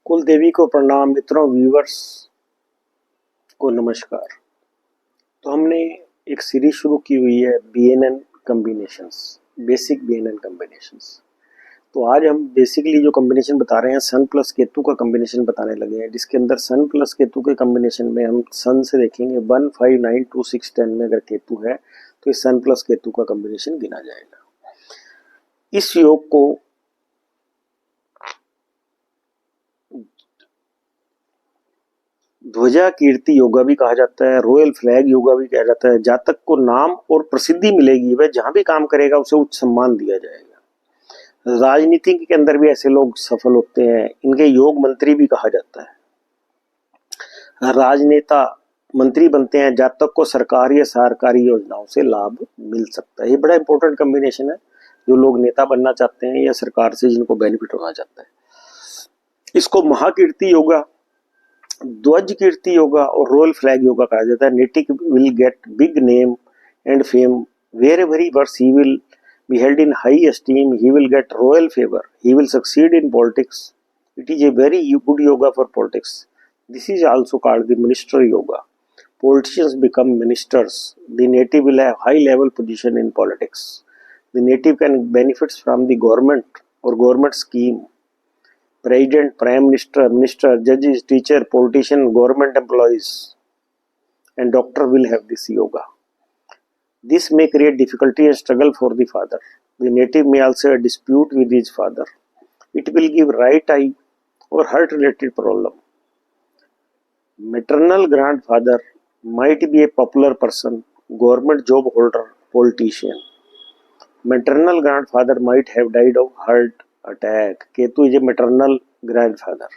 कुल देवी को प्रणाम। मित्रों, व्यूवर्स को नमस्कार। तो हमने एक सीरीज शुरू की हुई है BNN combinations, basic BNN combinations. तो आज हम बेसिकली जो कॉम्बिनेशन बता रहे हैं सन प्लस केतु का कॉम्बिनेशन बताने लगे हैं, जिसके अंदर सन प्लस केतु के कॉम्बिनेशन में हम सन से देखेंगे 1 5 9 2 6 10 में अगर केतु है तो इस सन प्लस केतु का कॉम्बिनेशन गिना जाएगा। इस योग को ध्वजा कीर्ति योगा भी कहा जाता है, रॉयल फ्लैग योगा भी कहा जाता है। जातक को नाम और प्रसिद्धि मिलेगी, वह जहां भी काम करेगा उसे उच्च सम्मान दिया जाएगा। राजनीति के अंदर भी ऐसे लोग सफल होते हैं, इनके योग मंत्री भी कहा जाता है। राजनेता मंत्री बनते हैं, जातक को सरकारी या सरकारी योजनाओं से लाभ मिल सकता है। ये बड़ा इंपॉर्टेंट कॉम्बिनेशन है, जो लोग नेता बनना चाहते हैं या सरकार से जिनको बेनिफिट होना चाहता है। इसको महाकीर्ति योगा, ध्वज कीर्ति योगा और रॉयल फ्लैग योगा कहा जाता है। Native will get big name and fame wherever he works. He will be held in high esteem. He will get royal favor. He will succeed in politics. It is a very good yoga for politics. This is also called the minister yoga. Politicians become ministers. The native will have high level position in politics. The native can benefits from the government or government scheme. President, Prime Minister, Minister, judges, teacher, politician, government employees and doctor will have this yoga. This may create difficulty and struggle for the father. The native may also have dispute with his father. It will give right eye or heart related problem. Maternal grandfather might be a popular person, government job holder, politician. Maternal grandfather might have died of heart attack. Ketu is a maternal grandfather.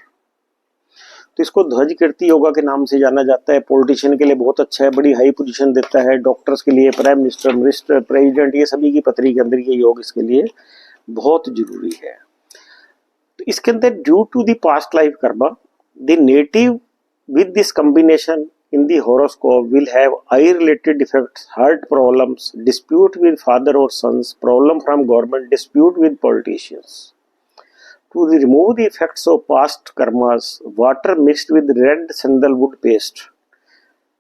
तो इसको ध्वज कीर्ति योगा के नाम से जाना जाता है। Politician के लिए बहुत अच्छा है, बड़ी हाई पोजीशन देता है। डॉक्टर्स के लिए, प्राइम मिनिस्टर, मिनिस्टर, प्रेसिडेंट, ये सभी की पत्री के अंदर ये योग इसके लिए बहुत जरूरी है। तो इसके अंदर due to the past life karma, the native with this combination in the horoscope will have eye related defects, heart problems, dispute with father or sons, problem from government, dispute with politicians. To remove the effects of past karmas, water mixed with red sandalwood paste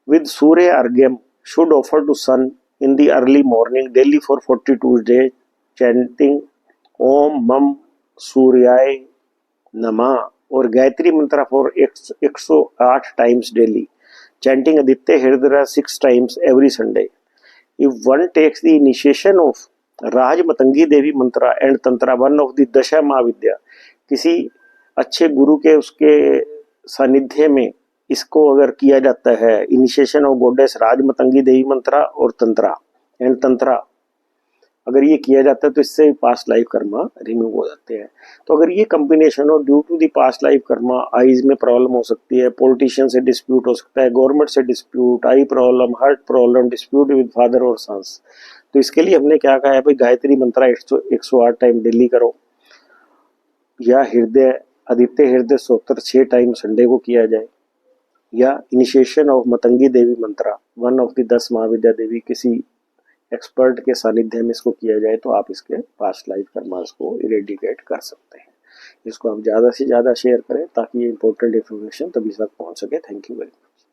with Surya Argham should offer to sun in the early morning daily for 42 days, chanting Om Mam Suryay Nama और गायत्री मंत्र for 108 times daily. Chanting Aditya Hridaya 6 times every Sunday. If one takes the initiation of Raj Matangi Devi mantra and Tantra, one of the Dasha Mahavidya, किसी अच्छे गुरु के उसके सानिध्य में इसको अगर किया जाता है, इनिशिएशन ऑफ गॉडेस राज मतंगी देवी मंत्रा और तंत्रा एंड तंत्रा अगर ये किया जाता है तो इससे पास्ट लाइफ कर्मा रिमूव हो जाते हैं। तो अगर ये कॉम्बिनेशन हो, due to the past life karma eyes में प्रॉब्लम हो सकती है, पॉलिटिशियन से डिस्प्यूट हो सकता है, गवर्नमेंट से dispute, I problem, heart problem, dispute with father और सन्स, तो इसके लिए हमने क्या कहा है भाई, गायत्री मंत्रा 108 टाइम डेली करो, या हृदय आदित्य हृदय स्तोत्र 6 टाइम संडे को किया जाए, या initiation of Matangi Devi Mantra one of the 10 महाविद्या देवी किसी एक्सपर्ट के सानिध्य में इसको किया जाए, तो आप इसके पास्ट लाइफ कर्मास को इरेडिकेट कर सकते हैं। इसको आप ज़्यादा से ज़्यादा शेयर करें ताकि ये इंपॉर्टेंट इन्फॉर्मेशन तभी तक पहुंच सके। Thank you very much.